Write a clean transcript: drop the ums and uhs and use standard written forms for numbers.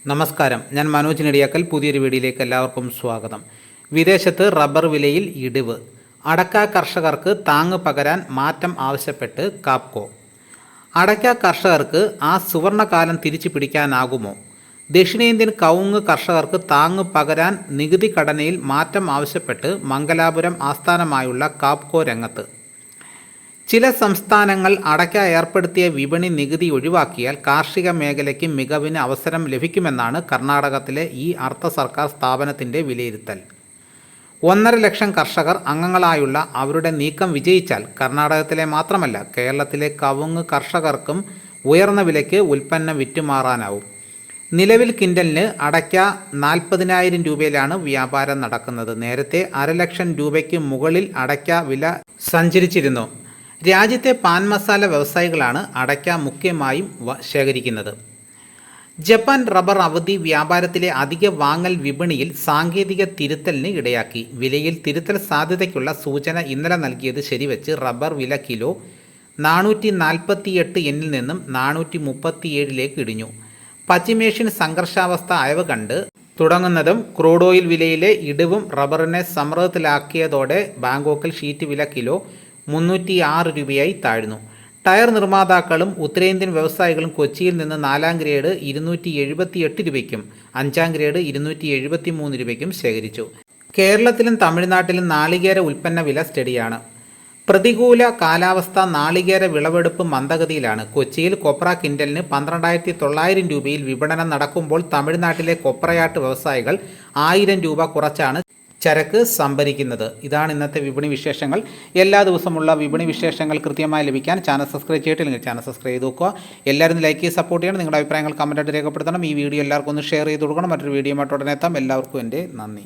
നമസ്കാരം, ഞാൻ മനോജ് നെടിയാക്കൽ. പുതിയൊരു വീഡിയോയിലേക്ക് എല്ലാവർക്കും സ്വാഗതം. വിദേശത്ത് റബ്ബർ വിലയിൽ ഇടിവ്. അടക്ക കർഷകർക്ക് താങ്ങ് പകരാൻ മാറ്റം ആവശ്യപ്പെട്ട് കാപ്കോ. അടക്ക കർഷകർക്ക് ആ സുവർണകാലം തിരിച്ചു പിടിക്കാനാകുമോ? ദക്ഷിണേന്ത്യൻ കവുങ്ങ് കർഷകർക്ക് താങ്ങ് പകരാൻ നികുതി ഘടനയിൽ മാറ്റം ആവശ്യപ്പെട്ട് മംഗലാപുരം ആസ്ഥാനമായുള്ള കാപ്കോ രംഗത്ത്. ചില സംസ്ഥാനങ്ങൾ അടയ്ക്ക ഏർപ്പെടുത്തിയ വിപണി നികുതി ഒഴിവാക്കിയാൽ കാർഷിക മേഖലയ്ക്ക് മികവിന് അവസരം ലഭിക്കുമെന്നാണ് കർണാടകത്തിലെ ഈ അർദ്ധ സർക്കാർ സ്ഥാപനത്തിൻ്റെ വിലയിരുത്തൽ. 1.5 ലക്ഷം കർഷകർ അംഗങ്ങളായുള്ള അവരുടെ നീക്കം വിജയിച്ചാൽ കർണാടകത്തിലെ മാത്രമല്ല കേരളത്തിലെ കവുങ്ങ് കർഷകർക്കും ഉയർന്ന വിലയ്ക്ക് ഉൽപ്പന്നം വിറ്റുമാറാനാവും. നിലവിൽ കിൻഡലിന് അടയ്ക്ക 40,000 രൂപയിലാണ് വ്യാപാരം നടക്കുന്നത്. നേരത്തെ 1.5 ലക്ഷം രൂപയ്ക്ക് മുകളിൽ അടയ്ക്ക വില സഞ്ചരിച്ചിരുന്നു. രാജ്യത്തെ പാൻ മസാല വ്യവസായികളാണ് അടയ്ക്ക മുഖ്യമായും ശേഖരിക്കുന്നത്. ജപ്പാൻ റബ്ബർ അവധി വ്യാപാരത്തിലെ അധിക വാങ്ങൽ വിപണിയിൽ സാങ്കേതിക തിരുത്തലിന് ഇടയാക്കി. വിലയിൽ തിരുത്തൽ സാധ്യതയ്ക്കുള്ള സൂചന ഇന്നലെ നൽകിയത് ശരിവെച്ച് റബ്ബർ വില കിലോ 448 യെന്നിൽ നിന്നും 437 ഇടിഞ്ഞു. പശ്ചിമേഷ്യൻ സംഘർഷാവസ്ഥ അയവ് കണ്ട് തുടങ്ങുന്നതും ക്രൂഡ് ഓയിൽ വിലയിലെ ഇടിവും റബ്ബറിനെ സമ്മർദ്ദത്തിലാക്കിയതോടെ ബാങ്കോക്കിൽ ഷീറ്റ് വില കിലോ 306 രൂപയായി താഴ്ന്നു. ടയർ നിർമ്മാതാക്കളും ഉത്തരേന്ത്യൻ വ്യവസായികളും കൊച്ചിയിൽ നിന്ന് 4ാം ഗ്രേഡ് 278 രൂപയ്ക്കും 5ാം ഗ്രേഡ് 273 രൂപയ്ക്കും ശേഖരിച്ചു. കേരളത്തിലും തമിഴ്നാട്ടിലും നാളികേര ഉൽപ്പന്ന വില സ്റ്റഡിയാണ്. പ്രതികൂല കാലാവസ്ഥ നാളികേര വിളവെടുപ്പ് മന്ദഗതിയിലാണ്. കൊച്ചിയിൽ കൊപ്ര കിൻഡലിന് 12,900 രൂപയിൽ വിപണനം നടക്കുമ്പോൾ തമിഴ്നാട്ടിലെ കൊപ്രയാട്ട് വ്യവസായികൾ 1000 രൂപ കുറച്ചാണ് ചരക്ക് സംഭരിക്കുന്നത്. ഇതാണ് ഇന്നത്തെ വിപണി വിശേഷങ്ങൾ. എല്ലാ ദിവസമുള്ള വിപണി വിശേഷങ്ങൾ കൃത്യമായി ലഭിക്കാൻ ചാനൽ സബ്സ്ക്രൈബ് ചെയ്തിട്ടില്ലെങ്കിൽ ചാനൽ സബ്സ്ക്രൈബ് ചെയ്ത് നോക്കുക. എല്ലാവരും ലൈക്ക് ചെയ്ത് സപ്പോർട്ട് ചെയ്യണം. നിങ്ങളുടെ അഭിപ്രായങ്ങൾ കമൻറ്റായിട്ട് രേഖപ്പെടുത്തണം. ഈ വീഡിയോ എല്ലാവർക്കും ഒന്ന് ഷെയർ ചെയ്ത് കൊടുക്കണം. മറ്റൊരു വീഡിയോ ആയിട്ട് ഉടനെ എത്താം. എല്ലാവർക്കും എൻ്റെ നന്ദി.